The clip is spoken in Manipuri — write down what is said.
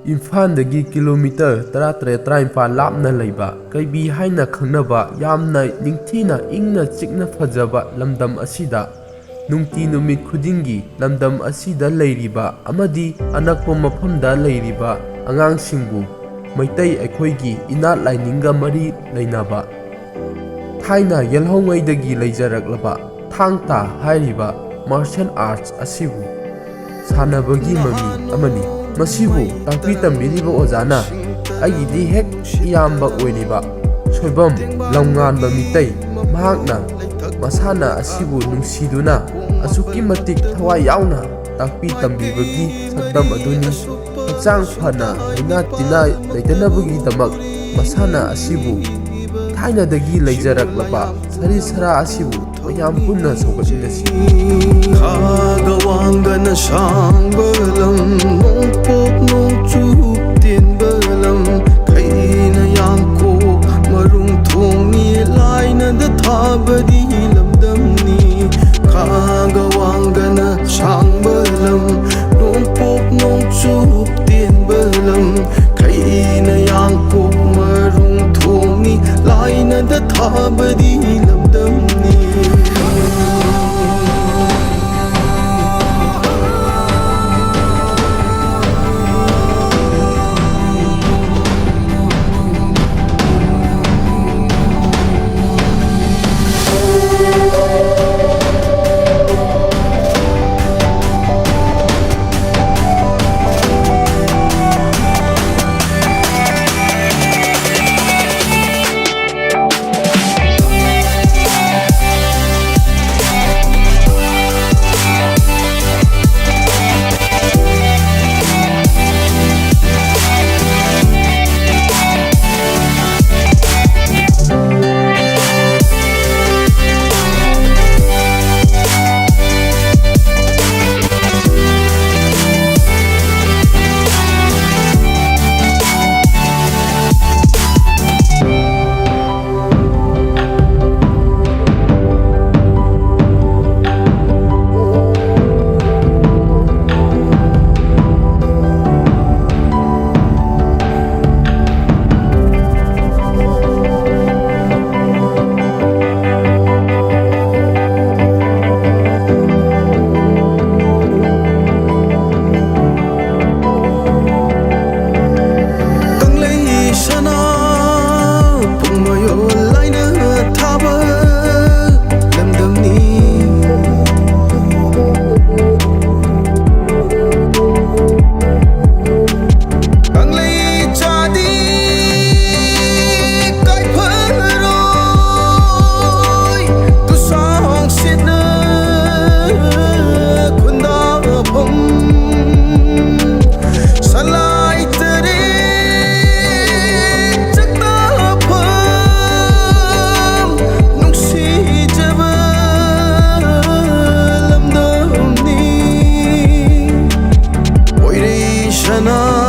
ꯏꯝꯐꯥꯜꯗꯒꯤ ꯀꯤꯂꯣꯃꯤꯇꯔ 13-14 ꯂꯥꯞꯅ ꯂꯩꯕ ꯀꯩꯕꯤ ꯍꯥꯏꯅ ꯈꯪꯅꯕ ꯌꯥꯝꯅ ꯅꯤꯡꯊꯤꯅ ꯏꯪꯅ ꯆꯤꯛꯅ ꯐꯖꯕ ꯂꯝꯗꯝ ꯑꯁꯤꯗ ꯅꯨꯡꯇꯤ ꯅꯨꯃꯤꯠ ꯈꯨꯗꯤꯡꯒꯤ ꯂꯝꯗꯝ ꯑꯁꯤꯗ ꯂꯩꯔꯤꯕ ꯑꯃꯗꯤ ꯑꯅꯛꯄ ꯃꯐꯝꯗ ꯂꯩꯔꯤꯕ ꯑꯉꯥꯡꯁꯤꯡꯕꯨ ꯃꯩꯇꯩ ꯑꯩꯈꯣꯏꯒꯤ ꯏꯅꯥꯠ ꯂꯥꯏꯅꯤꯡꯒ ꯃꯔꯤ ꯂꯩꯅꯕ ꯊꯥꯏꯅ ꯌꯦꯜꯍꯧꯉꯩꯗꯒꯤ ꯂꯩꯖꯔꯛꯂꯕ ꯊꯥꯡ-ꯇꯥ ꯍꯥꯏꯔꯤꯕ ꯃꯥꯔꯁꯦꯜ ꯑꯥꯔꯠꯁ ꯑꯁꯤꯕꯨ ꯁꯥꯟꯅꯕꯒꯤ ꯃꯃꯤ ꯑꯃꯅꯤ꯫ ꯃꯁꯤꯕꯨ ꯇꯥꯛꯄꯤ ꯇꯝꯕꯤꯔꯤꯕ ꯑꯣꯖꯥꯅ ꯑꯩꯒꯤꯗꯤ ꯍꯦꯛ ꯏꯌꯥꯝꯕ ꯑꯣꯏꯔꯤꯕ ꯁꯣꯏꯕꯝ ꯂꯝꯉꯥꯟꯕ ꯃꯤꯇꯩ, ꯃꯍꯥꯛꯅ ꯃꯁꯥꯟꯅ ꯑꯁꯤꯕꯨ ꯅꯨꯡꯁꯤꯗꯨꯅ ꯑꯁꯨꯛꯀꯤ ꯃꯇꯤꯛ ꯊꯋꯥꯏ ꯌꯥꯎꯅ ꯇꯥꯛꯄꯤ ꯇꯝꯕꯤꯕꯒꯤ ꯁꯛꯇꯝ ꯑꯗꯨꯅꯤ꯫ ꯍꯛꯆꯥꯡ ꯐꯅ ꯂꯩꯅꯥ ꯇꯤꯟꯅꯥ ꯂꯩꯇꯅꯕꯒꯤꯗꯃꯛ ꯃꯁꯥꯟꯅ ꯑꯁꯤꯕꯨ ꯊꯥꯏꯅꯗꯒꯤ ꯂꯩꯖꯔꯛꯂꯕ ꯁꯔꯤꯠ ꯁꯔꯥ ꯑꯁꯤꯕꯨ ꯃꯌꯥꯝ ꯄꯨꯟꯅ ꯁꯧꯒꯠꯃꯤꯟꯅꯁꯤ꯫ ꯈꯥꯒ ꯋꯥꯡꯒꯅ ꯁꯥꯡꯕ ꯂꯝ, ꯅꯣꯡꯄꯣꯛ ꯅꯣꯡꯆꯨꯞ ꯇꯦꯟꯕ ꯂꯝ, ꯈꯩꯅ ꯌꯥꯡꯀꯣꯛ ꯃꯔꯨꯡ ꯊꯣꯡꯅꯤ, ꯂꯥꯏꯅꯗ ꯊꯥꯕꯗꯤ ꯂꯝꯗꯝꯅꯤ꯫ ꯈꯥꯒ ꯋꯥꯡꯒꯅ ꯁꯥꯡꯕ ꯂꯝ, ꯅꯣꯡꯄꯣꯛ ꯅꯣꯡꯆꯨꯞ ꯇꯦꯟꯕ ꯂꯝ, ꯈꯩꯅ ꯌꯥꯡꯀꯣꯛ ꯃꯔꯨꯡ ꯊꯣꯡꯅꯤ, ꯂꯥꯏꯅꯗ ꯊꯥꯕꯗꯤ ꯂꯝꯗꯝꯅꯤ꯫ Sanaba